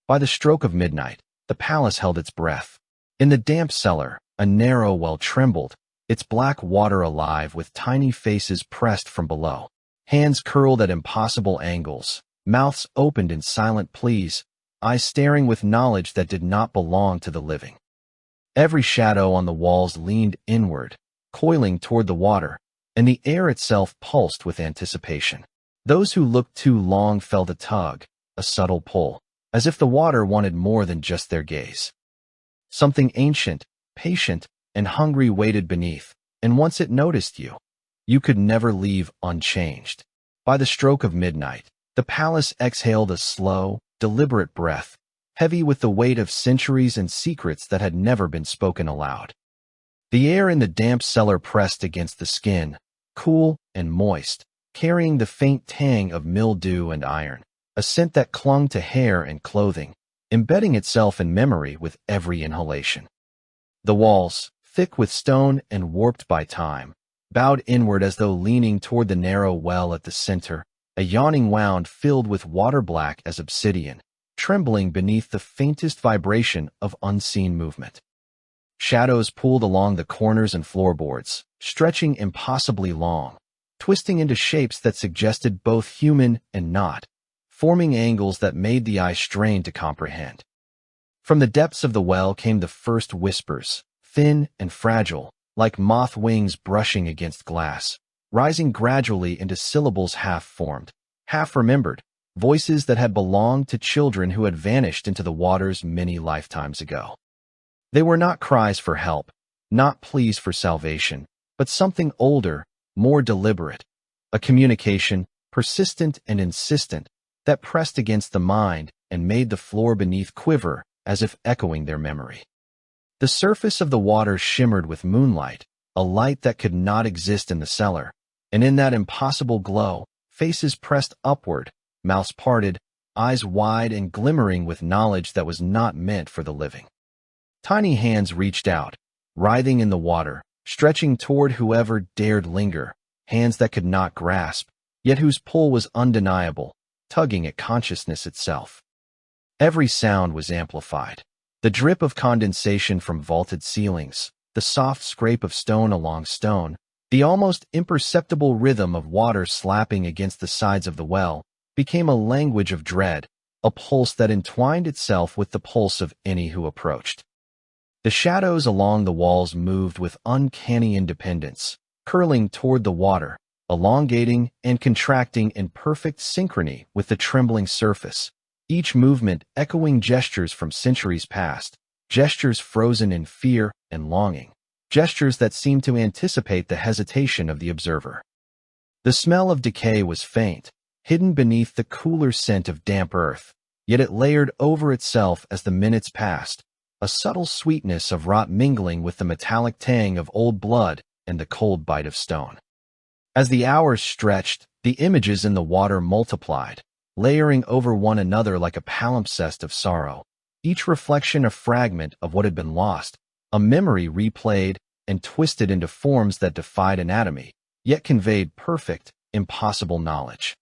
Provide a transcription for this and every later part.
By the stroke of midnight, the palace held its breath. In the damp cellar, a narrow well trembled, its black water alive with tiny faces pressed from below. Hands curled at impossible angles, mouths opened in silent pleas, eyes staring with knowledge that did not belong to the living. Every shadow on the walls leaned inward, coiling toward the water, and the air itself pulsed with anticipation. Those who looked too long felt a tug, a subtle pull, as if the water wanted more than just their gaze. Something ancient, patient, and hungry waited beneath, and once it noticed you, you could never leave unchanged. By the stroke of midnight, the palace exhaled a slow, deliberate breath, heavy with the weight of centuries and secrets that had never been spoken aloud. The air in the damp cellar pressed against the skin, cool and moist, carrying the faint tang of mildew and iron, a scent that clung to hair and clothing, embedding itself in memory with every inhalation. The walls, thick with stone and warped by time, bowed inward as though leaning toward the narrow well at the center, a yawning wound filled with water black as obsidian, trembling beneath the faintest vibration of unseen movement. Shadows pulled along the corners and floorboards, stretching impossibly long, twisting into shapes that suggested both human and not, forming angles that made the eye strain to comprehend. From the depths of the well came the first whispers, thin and fragile, like moth wings brushing against glass, rising gradually into syllables half-formed, half-remembered, voices that had belonged to children who had vanished into the waters many lifetimes ago. They were not cries for help, not pleas for salvation, but something older, more deliberate, a communication, persistent and insistent, that pressed against the mind and made the floor beneath quiver as if echoing their memory. The surface of the water shimmered with moonlight, a light that could not exist in the cellar, and in that impossible glow, faces pressed upward, mouths parted, eyes wide and glimmering with knowledge that was not meant for the living. Tiny hands reached out, writhing in the water, stretching toward whoever dared linger, hands that could not grasp, yet whose pull was undeniable, tugging at consciousness itself. Every sound was amplified. The drip of condensation from vaulted ceilings, the soft scrape of stone along stone, the almost imperceptible rhythm of water slapping against the sides of the well, became a language of dread, a pulse that entwined itself with the pulse of any who approached. The shadows along the walls moved with uncanny independence, curling toward the water, elongating and contracting in perfect synchrony with the trembling surface, each movement echoing gestures from centuries past, gestures frozen in fear and longing, gestures that seemed to anticipate the hesitation of the observer. The smell of decay was faint, hidden beneath the cooler scent of damp earth, yet it layered over itself as the minutes passed, a subtle sweetness of rot mingling with the metallic tang of old blood and the cold bite of stone. As the hours stretched, the images in the water multiplied, layering over one another like a palimpsest of sorrow, each reflection a fragment of what had been lost, a memory replayed and twisted into forms that defied anatomy, yet conveyed perfect, impossible knowledge.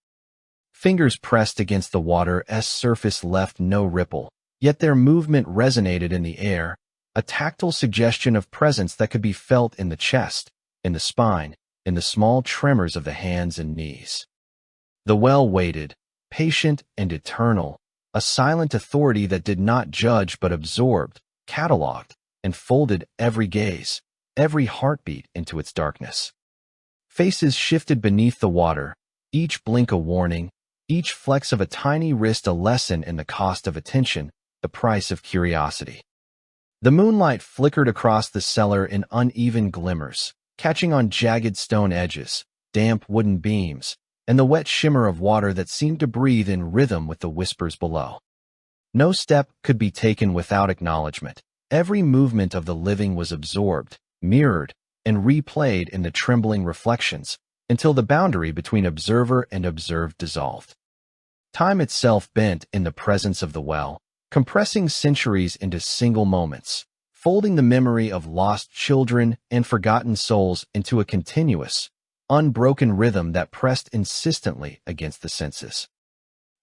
Fingers pressed against the water's surface left no ripple, yet their movement resonated in the air, a tactile suggestion of presence that could be felt in the chest, in the spine, in the small tremors of the hands and knees. The well waited, patient and eternal, a silent authority that did not judge but absorbed, catalogued, and folded every gaze, every heartbeat into its darkness. Faces shifted beneath the water, each blink a warning, each flex of a tiny wrist a lesson in the cost of attention, the price of curiosity. The moonlight flickered across the cellar in uneven glimmers, catching on jagged stone edges, damp wooden beams, and the wet shimmer of water that seemed to breathe in rhythm with the whispers below. No step could be taken without acknowledgement. Every movement of the living was absorbed, mirrored, and replayed in the trembling reflections, until the boundary between observer and observed dissolved. Time itself bent in the presence of the well, compressing centuries into single moments, folding the memory of lost children and forgotten souls into a continuous, unbroken rhythm that pressed insistently against the senses.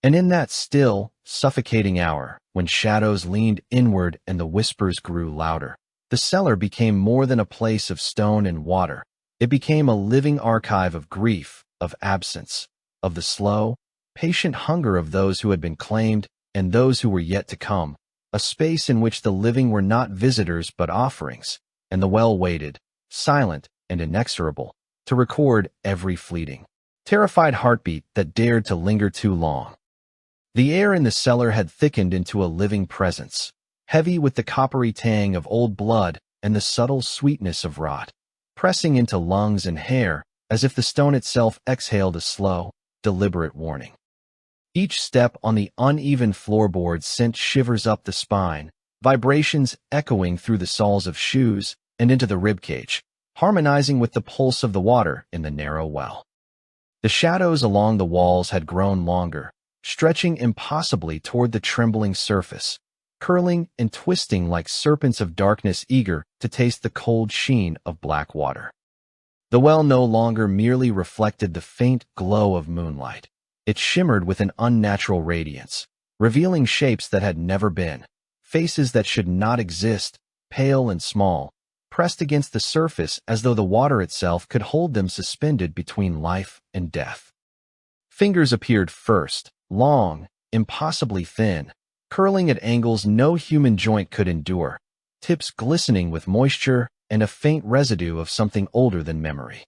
And in that still, suffocating hour, when shadows leaned inward and the whispers grew louder, the cellar became more than a place of stone and water. It became a living archive of grief, of absence, of the slow, patient hunger of those who had been claimed and those who were yet to come, a space in which the living were not visitors but offerings, and the well waited, silent and inexorable, to record every fleeting, terrified heartbeat that dared to linger too long. The air in the cellar had thickened into a living presence, heavy with the coppery tang of old blood and the subtle sweetness of rot, pressing into lungs and hair as if the stone itself exhaled a slow, deliberate warning. Each step on the uneven floorboards sent shivers up the spine, vibrations echoing through the soles of shoes and into the ribcage, harmonizing with the pulse of the water in the narrow well. The shadows along the walls had grown longer, stretching impossibly toward the trembling surface, curling and twisting like serpents of darkness eager to taste the cold sheen of black water. The well no longer merely reflected the faint glow of moonlight. It shimmered with an unnatural radiance, revealing shapes that had never been, faces that should not exist, pale and small, pressed against the surface as though the water itself could hold them suspended between life and death. Fingers appeared first, long, impossibly thin, curling at angles no human joint could endure, tips glistening with moisture and a faint residue of something older than memory.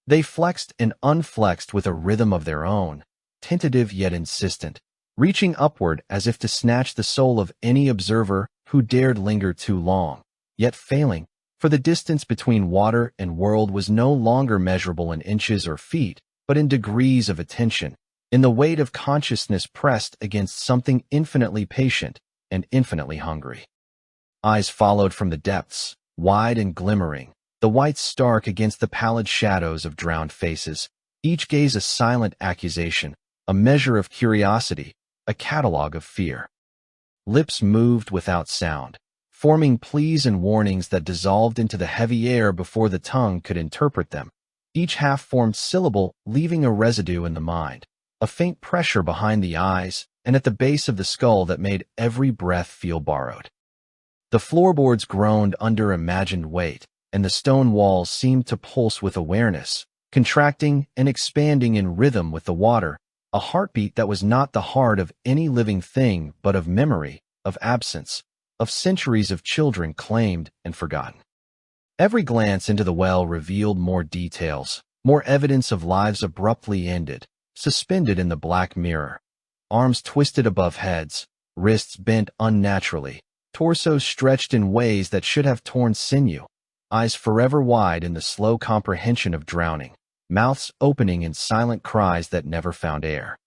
They flexed and unflexed with a rhythm of their own, tentative yet insistent, reaching upward as if to snatch the soul of any observer who dared linger too long, yet failing, for the distance between water and world was no longer measurable in inches or feet, but in degrees of attention, in the weight of consciousness pressed against something infinitely patient and infinitely hungry. Eyes followed from the depths, wide and glimmering, the whites stark against the pallid shadows of drowned faces, each gaze a silent accusation, a measure of curiosity, a catalogue of fear. Lips moved without sound, forming pleas and warnings that dissolved into the heavy air before the tongue could interpret them, each half-formed syllable leaving a residue in the mind, a faint pressure behind the eyes and at the base of the skull that made every breath feel borrowed. The floorboards groaned under imagined weight, and the stone walls seemed to pulse with awareness, contracting and expanding in rhythm with the water, a heartbeat that was not the heart of any living thing but of memory, of absence, of centuries of children claimed and forgotten. Every glance into the well revealed more details, more evidence of lives abruptly ended, suspended in the black mirror, arms twisted above heads, wrists bent unnaturally, torsos stretched in ways that should have torn sinew, eyes forever wide in the slow comprehension of drowning, mouths opening in silent cries that never found air.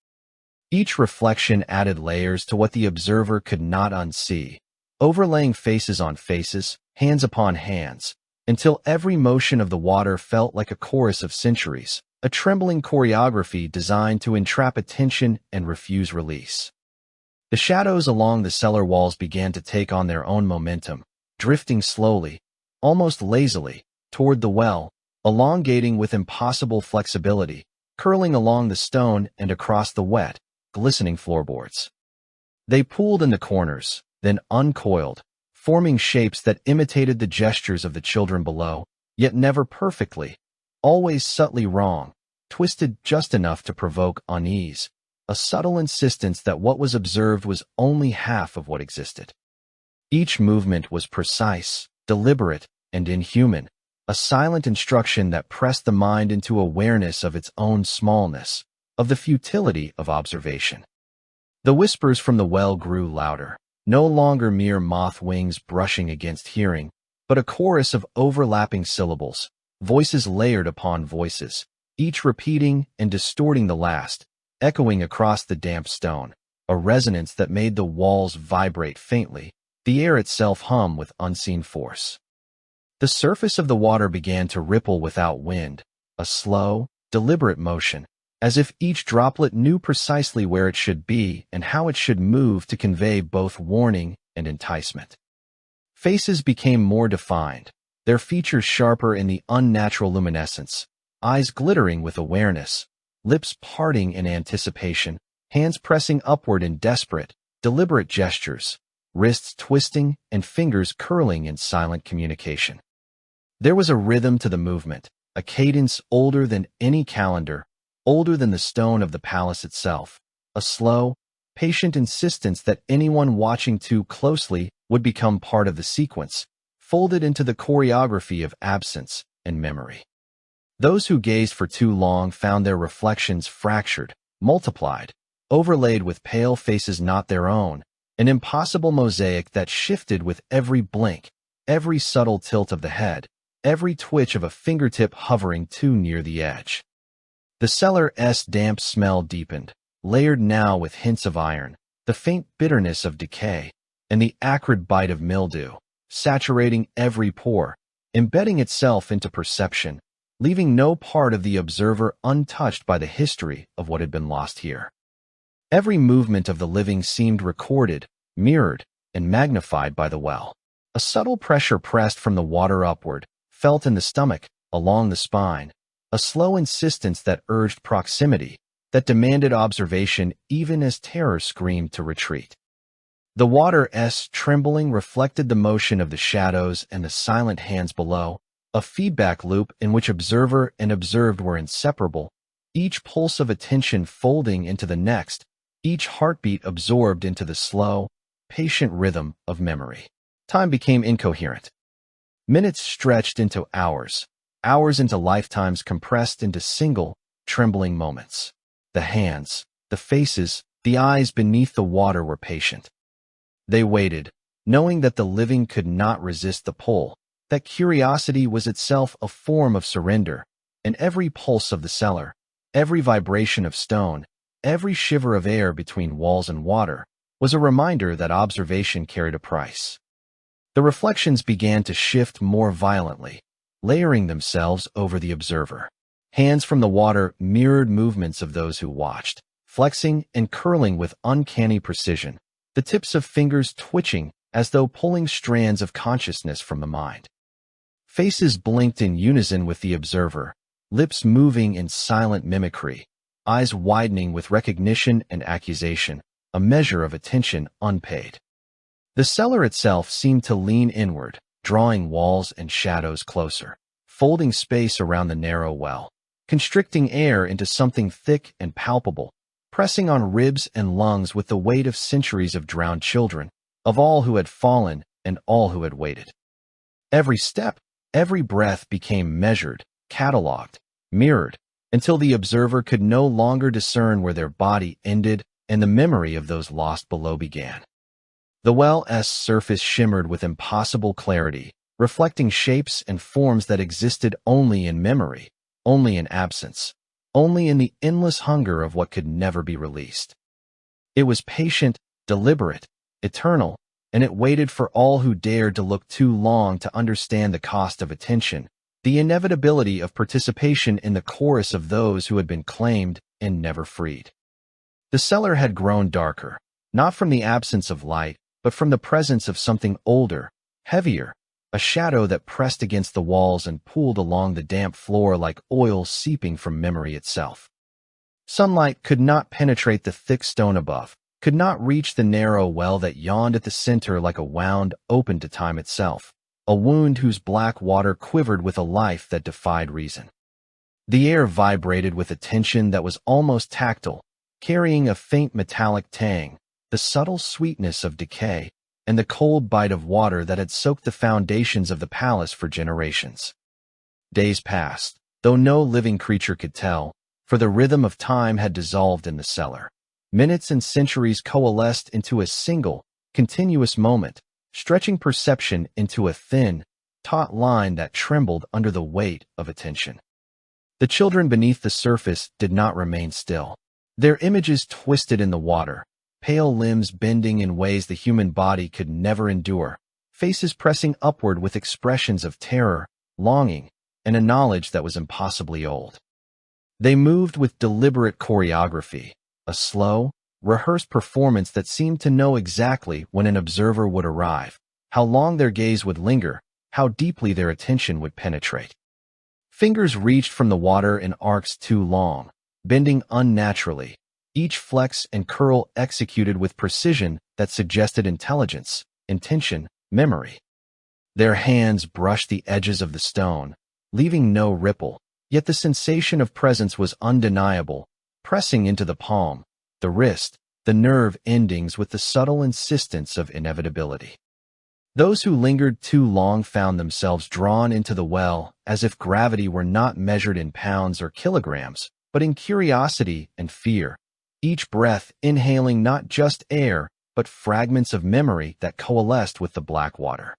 Each reflection added layers to what the observer could not unsee, overlaying faces on faces, hands upon hands, until every motion of the water felt like a chorus of centuries, a trembling choreography designed to entrap attention and refuse release. The shadows along the cellar walls began to take on their own momentum, drifting slowly, almost lazily, toward the well, elongating with impossible flexibility, curling along the stone and across the wet, glistening floorboards. They pooled in the corners, then uncoiled, forming shapes that imitated the gestures of the children below, yet never perfectly, always subtly wrong, twisted just enough to provoke unease, a subtle insistence that what was observed was only half of what existed. Each movement was precise, deliberate, and inhuman, a silent instruction that pressed the mind into awareness of its own smallness, of the futility of observation. The whispers from the well grew louder, no longer mere moth wings brushing against hearing, but a chorus of overlapping syllables, voices layered upon voices, each repeating and distorting the last, echoing across the damp stone, a resonance that made the walls vibrate faintly, the air itself hum with unseen force. The surface of the water began to ripple without wind, a slow, deliberate motion, as if each droplet knew precisely where it should be and how it should move to convey both warning and enticement. Faces became more defined, their features sharper in the unnatural luminescence, eyes glittering with awareness, lips parting in anticipation, hands pressing upward in desperate, deliberate gestures, wrists twisting and fingers curling in silent communication. There was a rhythm to the movement, a cadence older than any calendar, older than the stone of the palace itself, a slow, patient insistence that anyone watching too closely would become part of the sequence, folded into the choreography of absence and memory. Those who gazed for too long found their reflections fractured, multiplied, overlaid with pale faces not their own, an impossible mosaic that shifted with every blink, every subtle tilt of the head, every twitch of a fingertip hovering too near the edge. The cellar's damp smell deepened, layered now with hints of iron, the faint bitterness of decay, and the acrid bite of mildew, saturating every pore, embedding itself into perception, leaving no part of the observer untouched by the history of what had been lost here. Every movement of the living seemed recorded, mirrored, and magnified by the well. A subtle pressure pressed from the water upward, felt in the stomach, along the spine, a slow insistence that urged proximity, that demanded observation even as terror screamed to retreat. The water's trembling reflected the motion of the shadows and the silent hands below, a feedback loop in which observer and observed were inseparable, each pulse of attention folding into the next, each heartbeat absorbed into the slow, patient rhythm of memory. Time became incoherent. Minutes stretched into hours, hours into lifetimes compressed into single, trembling moments. The hands, the faces, the eyes beneath the water were patient. They waited, knowing that the living could not resist the pull, that curiosity was itself a form of surrender, and every pulse of the cellar, every vibration of stone, every shiver of air between walls and water, was a reminder that observation carried a price. The reflections began to shift more violently, layering themselves over the observer. Hands from the water mirrored movements of those who watched, flexing and curling with uncanny precision, the tips of fingers twitching as though pulling strands of consciousness from the mind. Faces blinked in unison with the observer, lips moving in silent mimicry, eyes widening with recognition and accusation, a measure of attention unpaid. The cellar itself seemed to lean inward, drawing walls and shadows closer, folding space around the narrow well, constricting air into something thick and palpable, pressing on ribs and lungs with the weight of centuries of drowned children, of all who had fallen and all who had waited. Every step, every breath became measured, catalogued, mirrored, until the observer could no longer discern where their body ended and the memory of those lost below began. The well's surface shimmered with impossible clarity, reflecting shapes and forms that existed only in memory, only in absence, only in the endless hunger of what could never be released. It was patient, deliberate, eternal, and it waited for all who dared to look too long to understand the cost of attention, the inevitability of participation in the chorus of those who had been claimed and never freed. The cellar had grown darker, not from the absence of light, but from the presence of something older, heavier, a shadow that pressed against the walls and pooled along the damp floor like oil seeping from memory itself. Sunlight could not penetrate the thick stone above, could not reach the narrow well that yawned at the center like a wound open to time itself, a wound whose black water quivered with a life that defied reason. The air vibrated with a tension that was almost tactile, carrying a faint metallic tang, the subtle sweetness of decay, and the cold bite of water that had soaked the foundations of the palace for generations. Days passed, though no living creature could tell, for the rhythm of time had dissolved in the cellar. Minutes and centuries coalesced into a single, continuous moment, stretching perception into a thin, taut line that trembled under the weight of attention. The children beneath the surface did not remain still. Their images twisted in the water, pale limbs bending in ways the human body could never endure, faces pressing upward with expressions of terror, longing, and a knowledge that was impossibly old. They moved with deliberate choreography, a slow, rehearsed performance that seemed to know exactly when an observer would arrive, how long their gaze would linger, how deeply their attention would penetrate. Fingers reached from the water in arcs too long, bending unnaturally, each flex and curl executed with precision that suggested intelligence, intention, memory. Their hands brushed the edges of the stone, leaving no ripple, yet the sensation of presence was undeniable, pressing into the palm, the wrist, the nerve endings with the subtle insistence of inevitability. Those who lingered too long found themselves drawn into the well as if gravity were not measured in pounds or kilograms, but in curiosity and fear, each breath inhaling not just air, but fragments of memory that coalesced with the black water.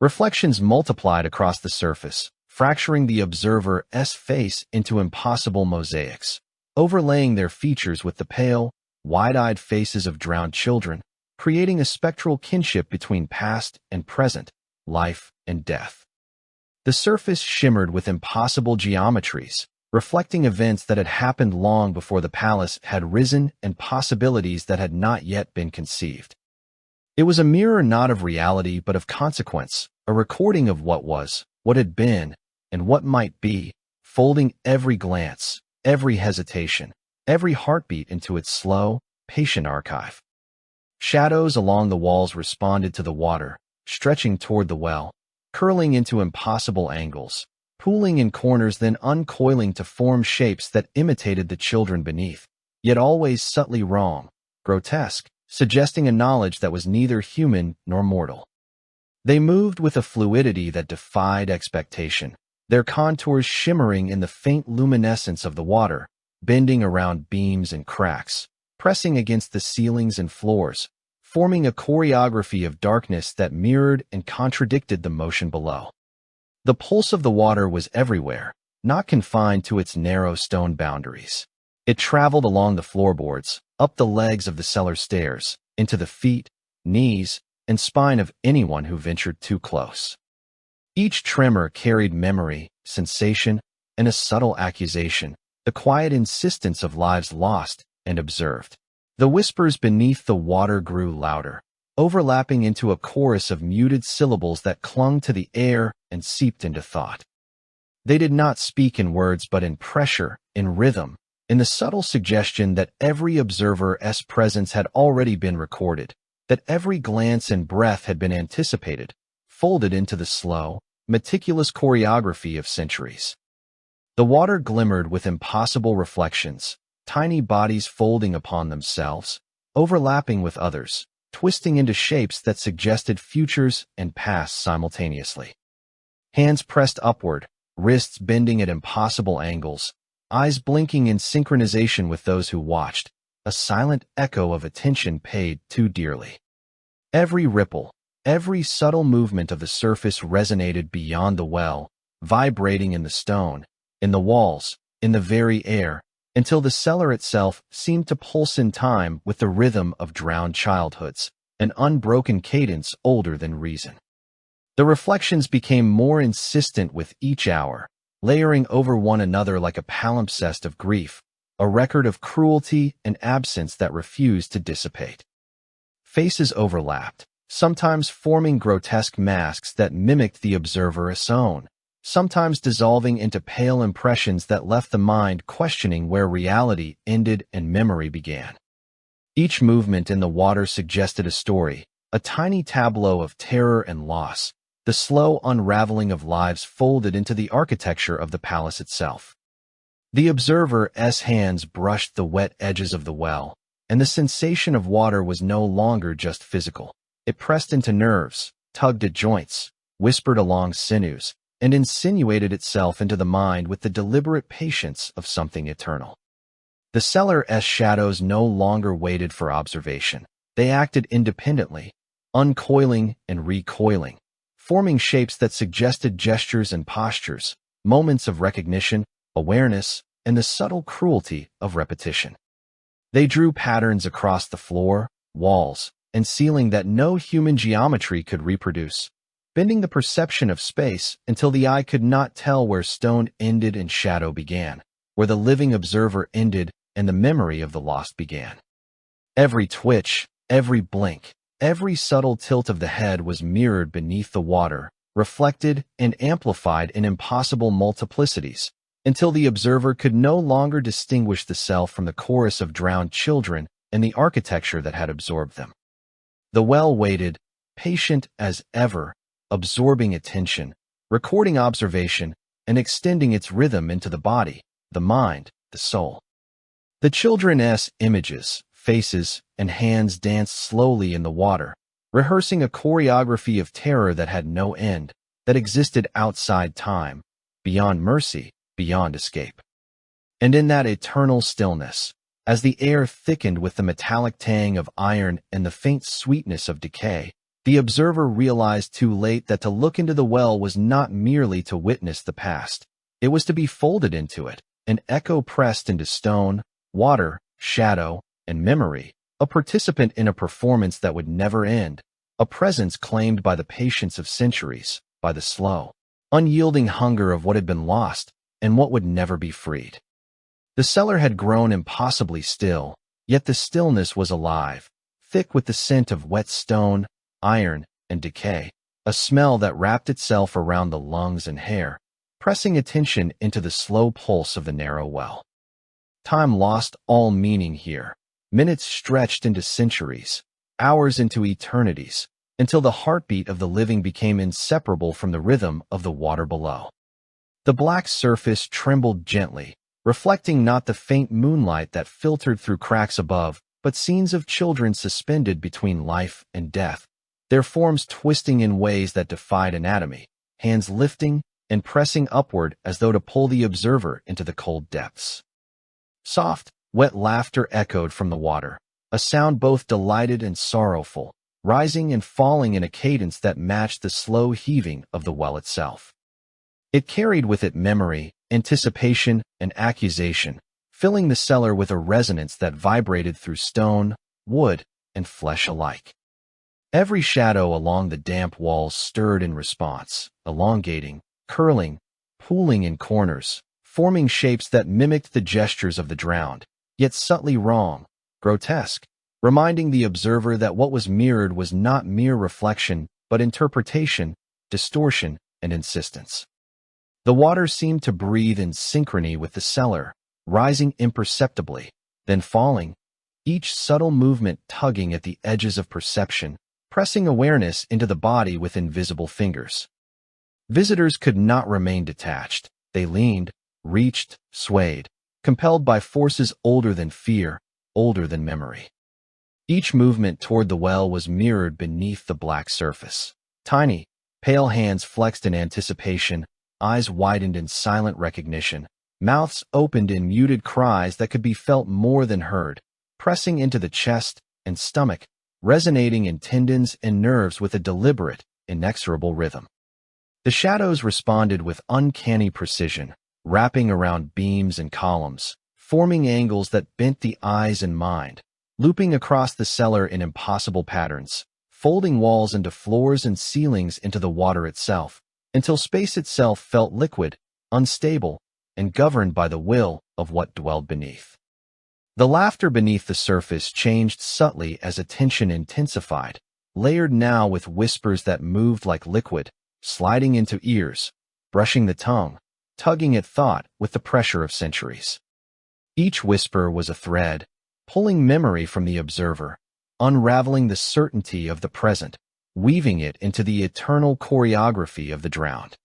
Reflections multiplied across the surface, fracturing the observer's face into impossible mosaics, overlaying their features with the pale, wide-eyed faces of drowned children, creating a spectral kinship between past and present, life and death. The surface shimmered with impossible geometries, reflecting events that had happened long before the palace had risen and possibilities that had not yet been conceived. It was a mirror not of reality but of consequence, a recording of what was, what had been, and what might be, folding every glance, every hesitation, every heartbeat into its slow, patient archive. Shadows along the walls responded to the water, stretching toward the well, curling into impossible angles, pooling in corners then uncoiling to form shapes that imitated the children beneath, yet always subtly wrong, grotesque, suggesting a knowledge that was neither human nor mortal. They moved with a fluidity that defied expectation, their contours shimmering in the faint luminescence of the water, bending around beams and cracks, pressing against the ceilings and floors, forming a choreography of darkness that mirrored and contradicted the motion below. The pulse of the water was everywhere, not confined to its narrow stone boundaries. It traveled along the floorboards, up the legs of the cellar stairs, into the feet, knees, and spine of anyone who ventured too close. Each tremor carried memory, sensation, and a subtle accusation, the quiet insistence of lives lost and observed. The whispers beneath the water grew louder, overlapping into a chorus of muted syllables that clung to the air and seeped into thought. They did not speak in words but in pressure, in rhythm, in the subtle suggestion that every observer's presence had already been recorded, that every glance and breath had been anticipated, folded into the slow, meticulous choreography of centuries. The water glimmered with impossible reflections, tiny bodies folding upon themselves, overlapping with others, twisting into shapes that suggested futures and pasts simultaneously. Hands pressed upward, wrists bending at impossible angles, eyes blinking in synchronization with those who watched, a silent echo of attention paid too dearly. Every ripple, every subtle movement of the surface resonated beyond the well, vibrating in the stone, in the walls, in the very air, until the cellar itself seemed to pulse in time with the rhythm of drowned childhoods, an unbroken cadence older than reason. The reflections became more insistent with each hour, layering over one another like a palimpsest of grief, a record of cruelty and absence that refused to dissipate. Faces overlapped, sometimes forming grotesque masks that mimicked the observer's own, sometimes dissolving into pale impressions that left the mind questioning where reality ended and memory began. Each movement in the water suggested a story, a tiny tableau of terror and loss, the slow unraveling of lives folded into the architecture of the palace itself. The observer's hands brushed the wet edges of the well, and the sensation of water was no longer just physical. It pressed into nerves, tugged at joints, whispered along sinews, and insinuated itself into the mind with the deliberate patience of something eternal. The cellar's shadows no longer waited for observation. They acted independently, uncoiling and recoiling, forming shapes that suggested gestures and postures, moments of recognition, awareness, and the subtle cruelty of repetition. They drew patterns across the floor, walls, and ceiling that no human geometry could reproduce, bending the perception of space until the eye could not tell where stone ended and shadow began, where the living observer ended and the memory of the lost began. Every twitch, every blink, every subtle tilt of the head was mirrored beneath the water, reflected and amplified in impossible multiplicities, until the observer could no longer distinguish the self from the chorus of drowned children and the architecture that had absorbed them. The well waited, patient as ever, absorbing attention, recording observation, and extending its rhythm into the body, the mind, the soul. The children's images, faces, and hands danced slowly in the water, rehearsing a choreography of terror that had no end, that existed outside time, beyond mercy, beyond escape. And in that eternal stillness, as the air thickened with the metallic tang of iron and the faint sweetness of decay, the observer realized too late that to look into the well was not merely to witness the past. It was to be folded into it, an echo pressed into stone, water, shadow, and memory, a participant in a performance that would never end, a presence claimed by the patience of centuries, by the slow, unyielding hunger of what had been lost and what would never be freed. The cellar had grown impossibly still, yet the stillness was alive, thick with the scent of wet stone, iron, and decay, a smell that wrapped itself around the lungs and hair, pressing attention into the slow pulse of the narrow well. Time lost all meaning here. Minutes stretched into centuries, hours into eternities, until the heartbeat of the living became inseparable from the rhythm of the water below. The black surface trembled gently, reflecting not the faint moonlight that filtered through cracks above, but scenes of children suspended between life and death, their forms twisting in ways that defied anatomy, hands lifting and pressing upward as though to pull the observer into the cold depths. Soft, wet laughter echoed from the water, a sound both delighted and sorrowful, rising and falling in a cadence that matched the slow heaving of the well itself. It carried with it memory, anticipation, and accusation, filling the cellar with a resonance that vibrated through stone, wood, and flesh alike. Every shadow along the damp walls stirred in response, elongating, curling, pooling in corners, forming shapes that mimicked the gestures of the drowned, yet subtly wrong, grotesque, reminding the observer that what was mirrored was not mere reflection, but interpretation, distortion, and insistence. The water seemed to breathe in synchrony with the cellar, rising imperceptibly, then falling, each subtle movement tugging at the edges of perception, pressing awareness into the body with invisible fingers. Visitors could not remain detached. They leaned, reached, swayed, compelled by forces older than fear, older than memory. Each movement toward the well was mirrored beneath the black surface. Tiny, pale hands flexed in anticipation, eyes widened in silent recognition, mouths opened in muted cries that could be felt more than heard, pressing into the chest and stomach, resonating in tendons and nerves with a deliberate, inexorable rhythm. The shadows responded with uncanny precision, wrapping around beams and columns, forming angles that bent the eyes and mind, looping across the cellar in impossible patterns, folding walls into floors and ceilings into the water itself, until space itself felt liquid, unstable, and governed by the will of what dwelled beneath. The laughter beneath the surface changed subtly as attention intensified, layered now with whispers that moved like liquid, sliding into ears, brushing the tongue, tugging at thought with the pressure of centuries. Each whisper was a thread, pulling memory from the observer, unraveling the certainty of the present, weaving it into the eternal choreography of the drowned.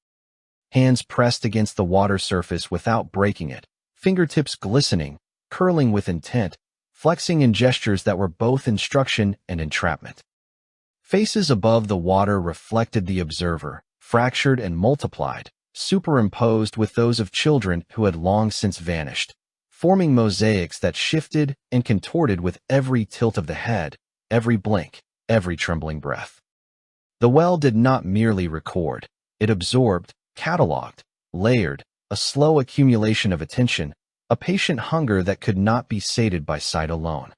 Hands pressed against the water surface without breaking it, fingertips glistening, curling with intent, flexing in gestures that were both instruction and entrapment. Faces above the water reflected the observer, fractured and multiplied, superimposed with those of children who had long since vanished, forming mosaics that shifted and contorted with every tilt of the head, every blink, every trembling breath. The well did not merely record, it absorbed, cataloged, layered, a slow accumulation of attention, a patient hunger that could not be sated by sight alone.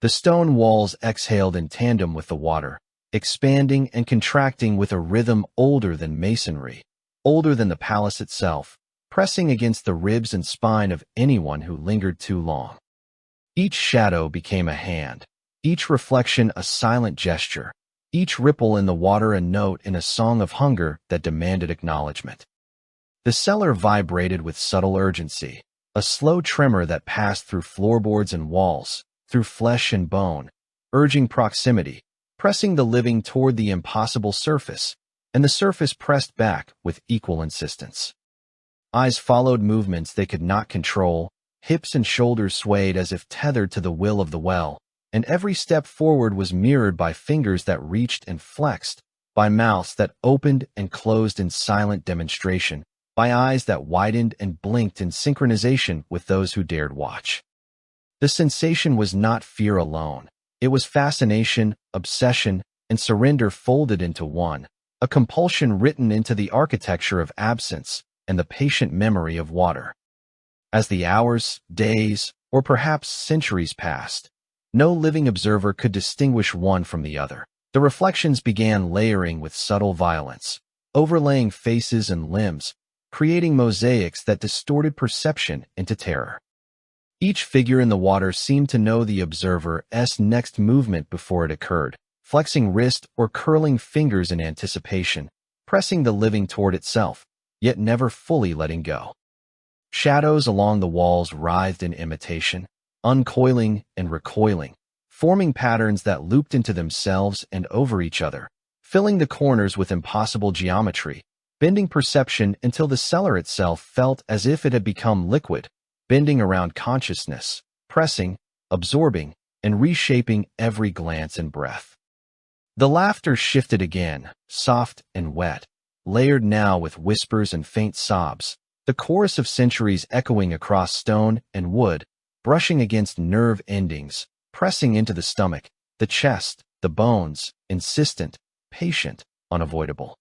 The stone walls exhaled in tandem with the water, expanding and contracting with a rhythm older than masonry, older than the palace itself, pressing against the ribs and spine of anyone who lingered too long. Each shadow became a hand, each reflection a silent gesture, each ripple in the water a note in a song of hunger that demanded acknowledgement. The cellar vibrated with subtle urgency, a slow tremor that passed through floorboards and walls, through flesh and bone, urging proximity, pressing the living toward the impossible surface, and the surface pressed back with equal insistence. Eyes followed movements they could not control, hips and shoulders swayed as if tethered to the will of the well, and every step forward was mirrored by fingers that reached and flexed, by mouths that opened and closed in silent demonstration, by eyes that widened and blinked in synchronization with those who dared watch. The sensation was not fear alone. It was fascination, obsession, and surrender folded into one, a compulsion written into the architecture of absence and the patient memory of water. As the hours, days, or perhaps centuries passed, no living observer could distinguish one from the other. The reflections began layering with subtle violence, overlaying faces and limbs, creating mosaics that distorted perception into terror. Each figure in the water seemed to know the observer's next movement before it occurred, flexing wrist or curling fingers in anticipation, pressing the living toward itself, yet never fully letting go. Shadows along the walls writhed in imitation, uncoiling and recoiling, forming patterns that looped into themselves and over each other, filling the corners with impossible geometry, bending perception until the cellar itself felt as if it had become liquid, bending around consciousness, pressing, absorbing, and reshaping every glance and breath. The laughter shifted again, soft and wet, layered now with whispers and faint sobs, the chorus of centuries echoing across stone and wood, brushing against nerve endings, pressing into the stomach, the chest, the bones, insistent, patient, unavoidable.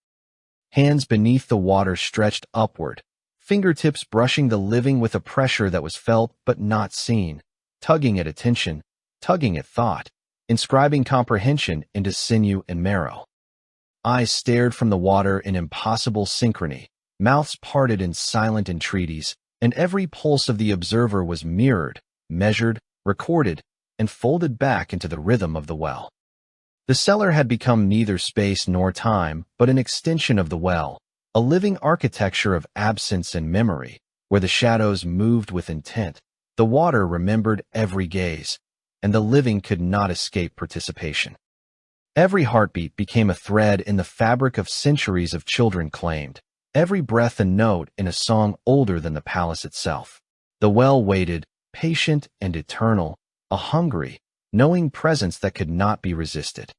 Hands beneath the water stretched upward, fingertips brushing the living with a pressure that was felt but not seen, tugging at attention, tugging at thought, inscribing comprehension into sinew and marrow. Eyes stared from the water in impossible synchrony, mouths parted in silent entreaties, and every pulse of the observer was mirrored, measured, recorded, and folded back into the rhythm of the well. The cellar had become neither space nor time, but an extension of the well, a living architecture of absence and memory, where the shadows moved with intent, the water remembered every gaze, and the living could not escape participation. Every heartbeat became a thread in the fabric of centuries of children claimed, every breath a note in a song older than the palace itself. The well waited, patient and eternal, a hungry, knowing presence that could not be resisted.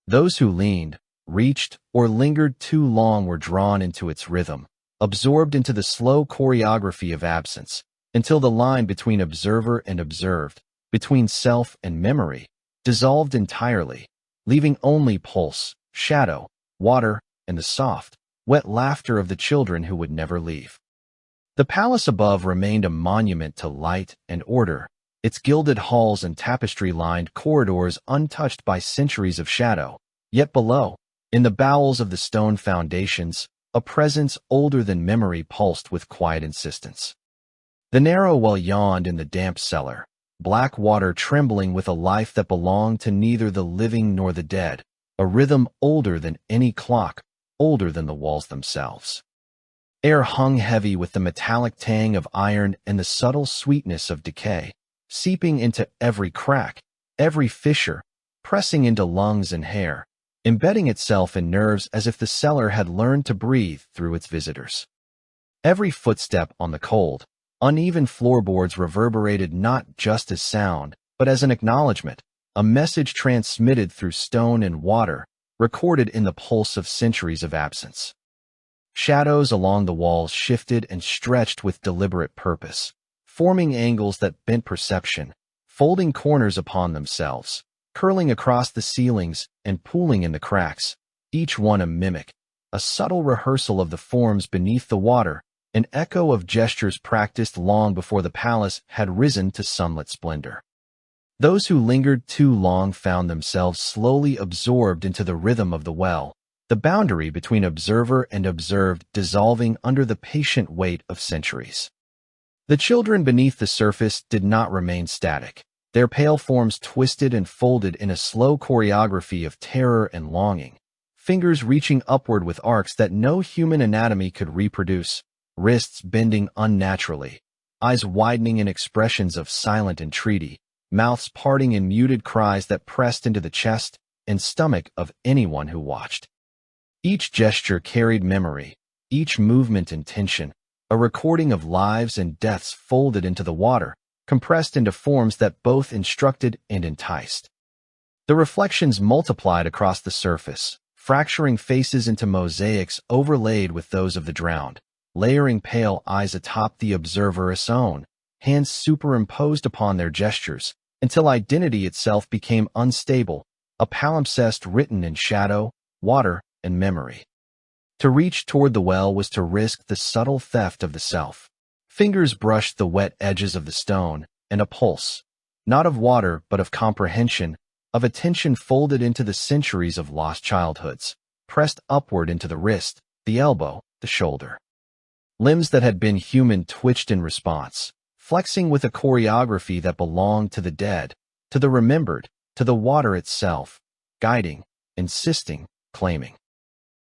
Those who leaned, reached, or lingered too long were drawn into its rhythm, absorbed into the slow choreography of absence, until the line between observer and observed, between self and memory, dissolved entirely, leaving only pulse, shadow, water, and the soft, wet laughter of the children who would never leave. The palace above remained a monument to light and order, its gilded halls and tapestry-lined corridors untouched by centuries of shadow. Yet below, in the bowels of the stone foundations, a presence older than memory pulsed with quiet insistence. The narrow well yawned in the damp cellar, black water trembling with a life that belonged to neither the living nor the dead, a rhythm older than any clock, older than the walls themselves. Air hung heavy with the metallic tang of iron and the subtle sweetness of decay, seeping into every crack, every fissure, pressing into lungs and hair, embedding itself in nerves as if the cellar had learned to breathe through its visitors. Every footstep on the cold, uneven floorboards reverberated not just as sound, but as an acknowledgement, a message transmitted through stone and water, recorded in the pulse of centuries of absence. Shadows along the walls shifted and stretched with deliberate purpose, forming angles that bent perception, folding corners upon themselves, curling across the ceilings and pooling in the cracks, each one a mimic, a subtle rehearsal of the forms beneath the water, an echo of gestures practiced long before the palace had risen to sunlit splendor. Those who lingered too long found themselves slowly absorbed into the rhythm of the well, the boundary between observer and observed dissolving under the patient weight of centuries. The children beneath the surface did not remain static. Their pale forms twisted and folded in a slow choreography of terror and longing, fingers reaching upward with arcs that no human anatomy could reproduce, wrists bending unnaturally, eyes widening in expressions of silent entreaty, mouths parting in muted cries that pressed into the chest and stomach of anyone who watched. Each gesture carried memory, each movement intention, a recording of lives and deaths folded into the water, compressed into forms that both instructed and enticed. The reflections multiplied across the surface, fracturing faces into mosaics overlaid with those of the drowned, layering pale eyes atop the observer's own, hands superimposed upon their gestures, until identity itself became unstable, a palimpsest written in shadow, water, and memory. To reach toward the well was to risk the subtle theft of the self. Fingers brushed the wet edges of the stone, and a pulse, not of water but of comprehension, of attention folded into the centuries of lost childhoods, pressed upward into the wrist, the elbow, the shoulder. Limbs that had been human twitched in response, flexing with a choreography that belonged to the dead, to the remembered, to the water itself, guiding, insisting, claiming.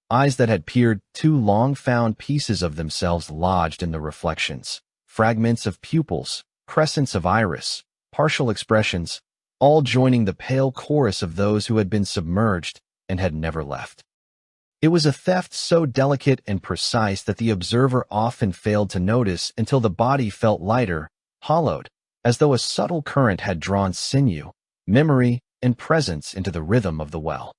Eyes that had peered too long found pieces of themselves lodged in the reflections, fragments of pupils, crescents of iris, partial expressions, all joining the pale chorus of those who had been submerged and had never left. It was a theft so delicate and precise that the observer often failed to notice until the body felt lighter, hollowed, as though a subtle current had drawn sinew, memory, and presence into the rhythm of the well.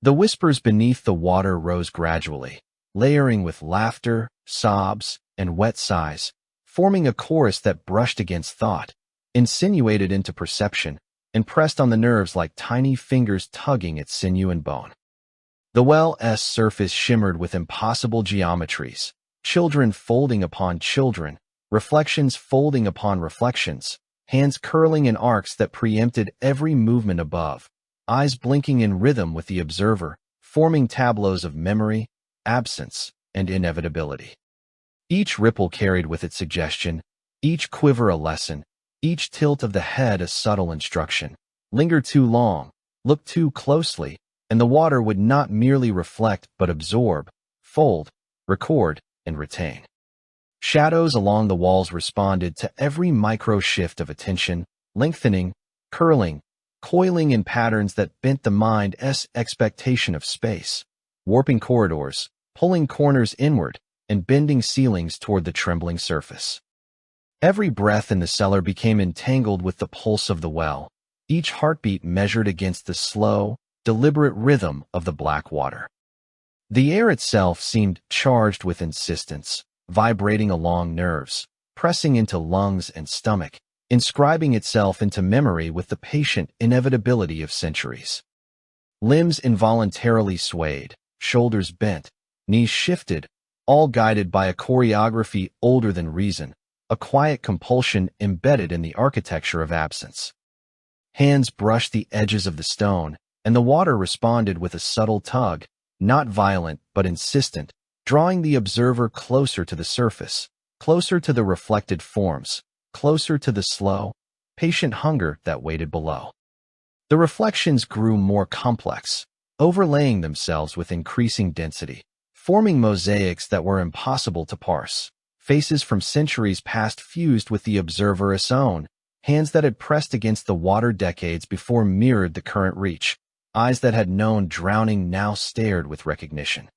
The whispers beneath the water rose gradually, layering with laughter, sobs, and wet sighs, forming a chorus that brushed against thought, insinuated into perception, and pressed on the nerves like tiny fingers tugging at sinew and bone. The well's surface shimmered with impossible geometries, children folding upon children, reflections folding upon reflections, hands curling in arcs that preempted every movement above, eyes blinking in rhythm with the observer, forming tableaus of memory, absence, and inevitability. Each ripple carried with it suggestion, each quiver a lesson, each tilt of the head a subtle instruction. Linger too long, look too closely, and the water would not merely reflect but absorb, fold, record, and retain. Shadows along the walls responded to every micro shift of attention, lengthening, curling, coiling in patterns that bent the mind's expectation of space, warping corridors, pulling corners inward, and bending ceilings toward the trembling surface. Every breath in the cellar became entangled with the pulse of the well, each heartbeat measured against the slow, deliberate rhythm of the black water. The air itself seemed charged with insistence, vibrating along nerves, pressing into lungs and stomach, inscribing itself into memory with the patient inevitability of centuries. Limbs involuntarily swayed, shoulders bent, knees shifted, all guided by a choreography older than reason, a quiet compulsion embedded in the architecture of absence. Hands brushed the edges of the stone, and the water responded with a subtle tug, not violent but insistent, drawing the observer closer to the surface, closer to the reflected forms, closer to the slow, patient hunger that waited below. The reflections grew more complex, overlaying themselves with increasing density, forming mosaics that were impossible to parse. Faces from centuries past fused with the observer's own, hands that had pressed against the water decades before mirrored the current reach, eyes that had known drowning now stared with recognition.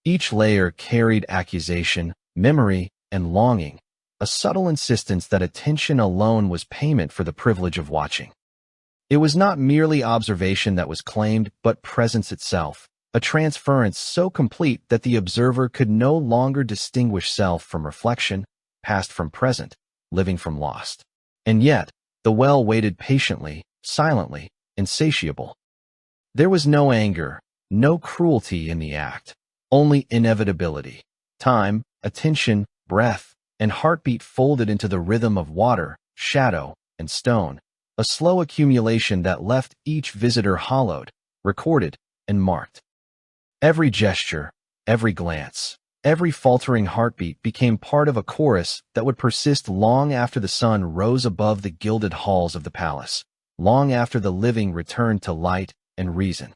Each layer carried accusation, memory, and longing, a subtle insistence that attention alone was payment for the privilege of watching. It was not merely observation that was claimed, but presence itself, a transference so complete that the observer could no longer distinguish self from reflection, past from present, living from lost. And yet, the well waited patiently, silently, insatiable. There was no anger, no cruelty in the act, only inevitability. Time, attention, breath, and heartbeat folded into the rhythm of water, shadow, and stone, a slow accumulation that left each visitor hollowed, recorded, and marked. Every gesture, every glance, every faltering heartbeat became part of a chorus that would persist long after the sun rose above the gilded halls of the palace, long after the living returned to light and reason.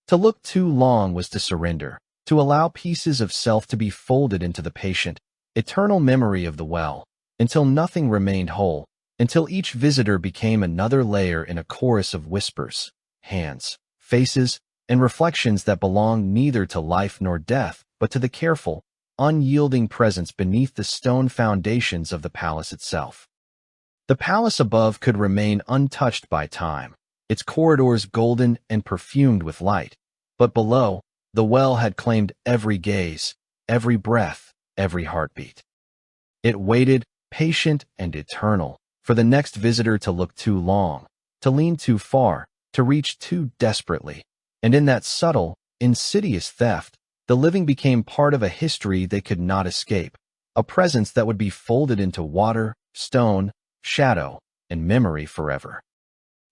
To look too long was to surrender, to allow pieces of self to be folded into the patient, eternal memory of the well, until nothing remained whole, until each visitor became another layer in a chorus of whispers, hands, faces, and reflections that belonged neither to life nor death, but to the careful, unyielding presence beneath the stone foundations of the palace itself. The palace above could remain untouched by time, its corridors golden and perfumed with light, but below, the well had claimed every gaze, every breath, every heartbeat. It waited, patient and eternal, for the next visitor to look too long, to lean too far, to reach too desperately. And in that subtle, insidious theft, the living became part of a history they could not escape, a presence that would be folded into water, stone, shadow, and memory forever.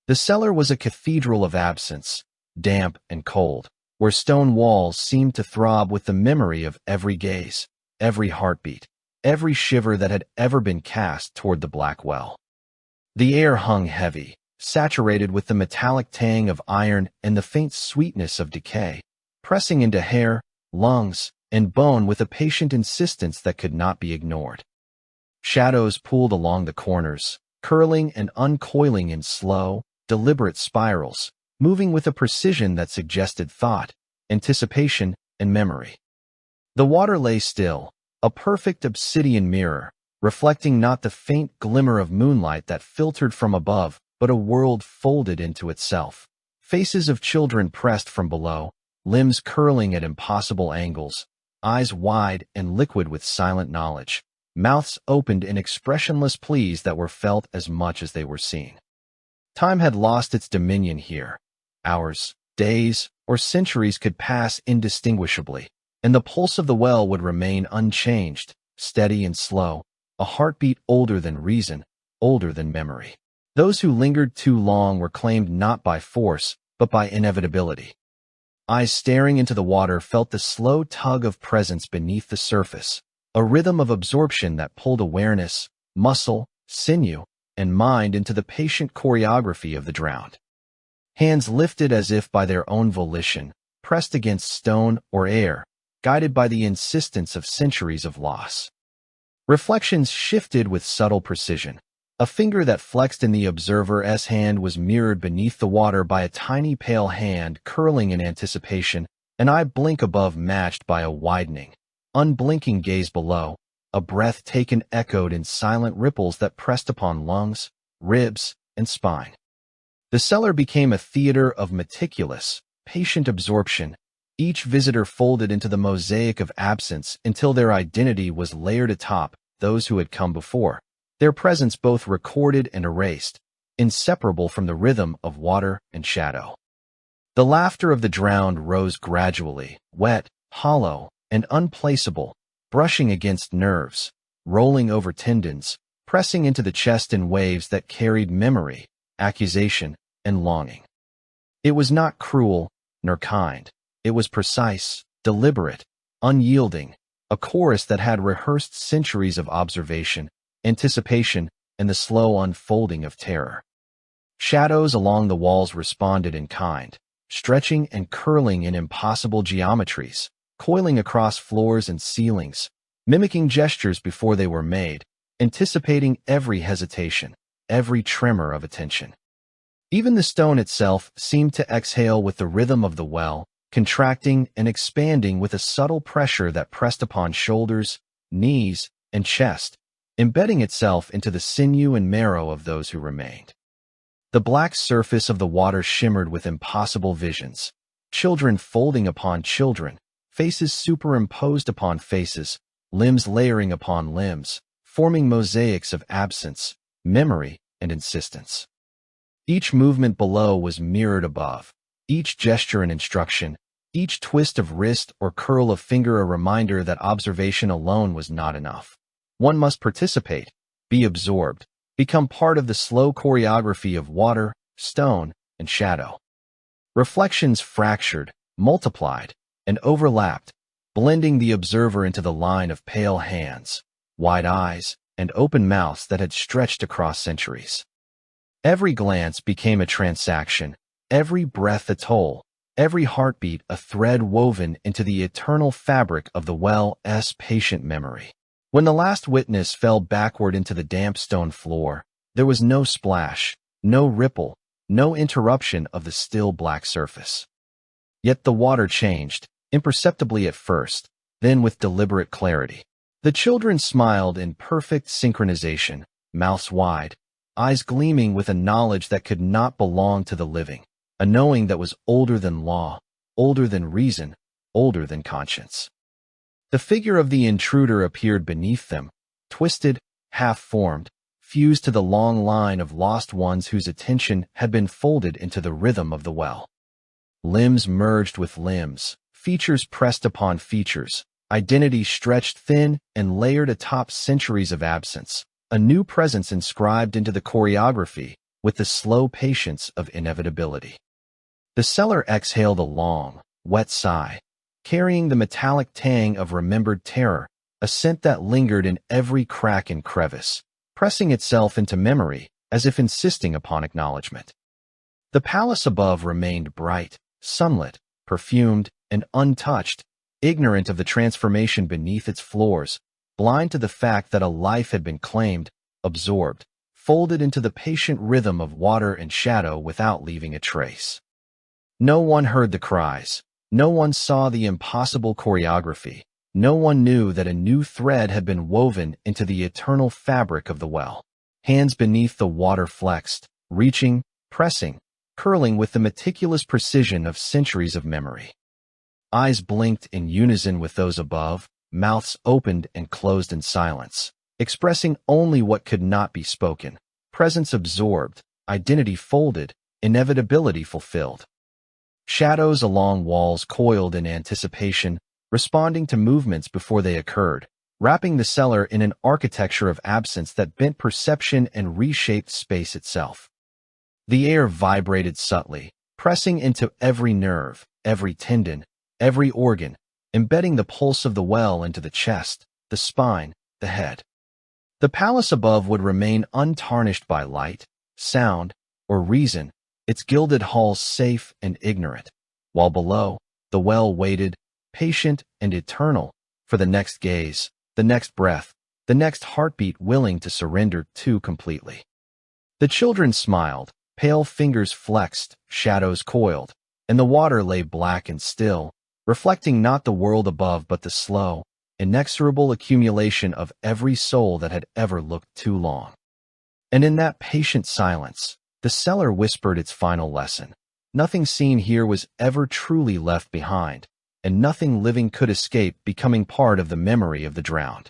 The cellar was a cathedral of absence, damp and cold, where stone walls seemed to throb with the memory of every gaze, every heartbeat, every shiver that had ever been cast toward the black well. The air hung heavy, saturated with the metallic tang of iron and the faint sweetness of decay, pressing into hair, lungs, and bone with a patient insistence that could not be ignored. Shadows pooled along the corners, curling and uncoiling in slow, deliberate spirals, moving with a precision that suggested thought, anticipation, and memory. The water lay still, a perfect obsidian mirror, reflecting not the faint glimmer of moonlight that filtered from above, but a world folded into itself. Faces of children pressed from below, limbs curling at impossible angles, eyes wide and liquid with silent knowledge, mouths opened in expressionless pleas that were felt as much as they were seen. Time had lost its dominion here. Hours, days, or centuries could pass indistinguishably, and the pulse of the well would remain unchanged, steady and slow, a heartbeat older than reason, older than memory. Those who lingered too long were claimed not by force, but by inevitability. Eyes staring into the water felt the slow tug of presence beneath the surface, a rhythm of absorption that pulled awareness, muscle, sinew, and mind into the patient choreography of the drowned. Hands lifted as if by their own volition, pressed against stone or air, guided by the insistence of centuries of loss. Reflections shifted with subtle precision. A finger that flexed in the observer's hand was mirrored beneath the water by a tiny pale hand curling in anticipation, an eye blink above matched by a widening, unblinking gaze below, a breath taken echoed in silent ripples that pressed upon lungs, ribs, and spine. The cellar became a theater of meticulous, patient absorption, each visitor folded into the mosaic of absence until their identity was layered atop those who had come before, their presence both recorded and erased, inseparable from the rhythm of water and shadow. The laughter of the drowned rose gradually, wet, hollow, and unplaceable, brushing against nerves, rolling over tendons, pressing into the chest in waves that carried memory, accusation, and longing. It was not cruel, nor kind. It was precise, deliberate, unyielding, a chorus that had rehearsed centuries of observation, anticipation, and the slow unfolding of terror. Shadows along the walls responded in kind, stretching and curling in impossible geometries, coiling across floors and ceilings, mimicking gestures before they were made, anticipating every hesitation, every tremor of attention. Even the stone itself seemed to exhale with the rhythm of the well, contracting and expanding with a subtle pressure that pressed upon shoulders, knees, and chest, embedding itself into the sinew and marrow of those who remained. The black surface of the water shimmered with impossible visions, children folding upon children, faces superimposed upon faces, limbs layering upon limbs, forming mosaics of absence, memory, and insistence. Each movement below was mirrored above, each gesture an instruction, each twist of wrist or curl of finger a reminder that observation alone was not enough. One must participate, be absorbed, become part of the slow choreography of water, stone, and shadow. Reflections fractured, multiplied, and overlapped, blending the observer into the line of pale hands, wide eyes, and open mouths that had stretched across centuries. Every glance became a transaction, every breath a toll, every heartbeat a thread woven into the eternal fabric of the well's patient memory. When the last witness fell backward into the damp stone floor, there was no splash, no ripple, no interruption of the still black surface. Yet the water changed, imperceptibly at first, then with deliberate clarity. The children smiled in perfect synchronization, mouths wide, eyes gleaming with a knowledge that could not belong to the living, a knowing that was older than law, older than reason, older than conscience. The figure of the intruder appeared beneath them, twisted, half-formed, fused to the long line of lost ones whose attention had been folded into the rhythm of the well. Limbs merged with limbs, features pressed upon features, identity stretched thin and layered atop centuries of absence, a new presence inscribed into the choreography with the slow patience of inevitability. The cellar exhaled a long, wet sigh, carrying the metallic tang of remembered terror, a scent that lingered in every crack and crevice, pressing itself into memory as if insisting upon acknowledgement. The palace above remained bright, sunlit, perfumed, and untouched, ignorant of the transformation beneath its floors, blind to the fact that a life had been claimed, absorbed, folded into the patient rhythm of water and shadow without leaving a trace. No one heard the cries. No one saw the impossible choreography. No one knew that a new thread had been woven into the eternal fabric of the well. Hands beneath the water flexed, reaching, pressing, curling with the meticulous precision of centuries of memory. Eyes blinked in unison with those above, mouths opened and closed in silence, expressing only what could not be spoken, presence absorbed, identity folded, inevitability fulfilled. Shadows along walls coiled in anticipation, responding to movements before they occurred, wrapping the cellar in an architecture of absence that bent perception and reshaped space itself. The air vibrated subtly, pressing into every nerve, every tendon, every organ, embedding the pulse of the well into the chest, the spine, the head. The palace above would remain untarnished by light, sound, or reason, its gilded halls safe and ignorant, while below, the well waited, patient and eternal, for the next gaze, the next breath, the next heartbeat willing to surrender too completely. The children smiled, pale fingers flexed, shadows coiled, and the water lay black and still, reflecting not the world above but the slow, inexorable accumulation of every soul that had ever looked too long. And in that patient silence, the cellar whispered its final lesson. Nothing seen here was ever truly left behind, and nothing living could escape becoming part of the memory of the drowned.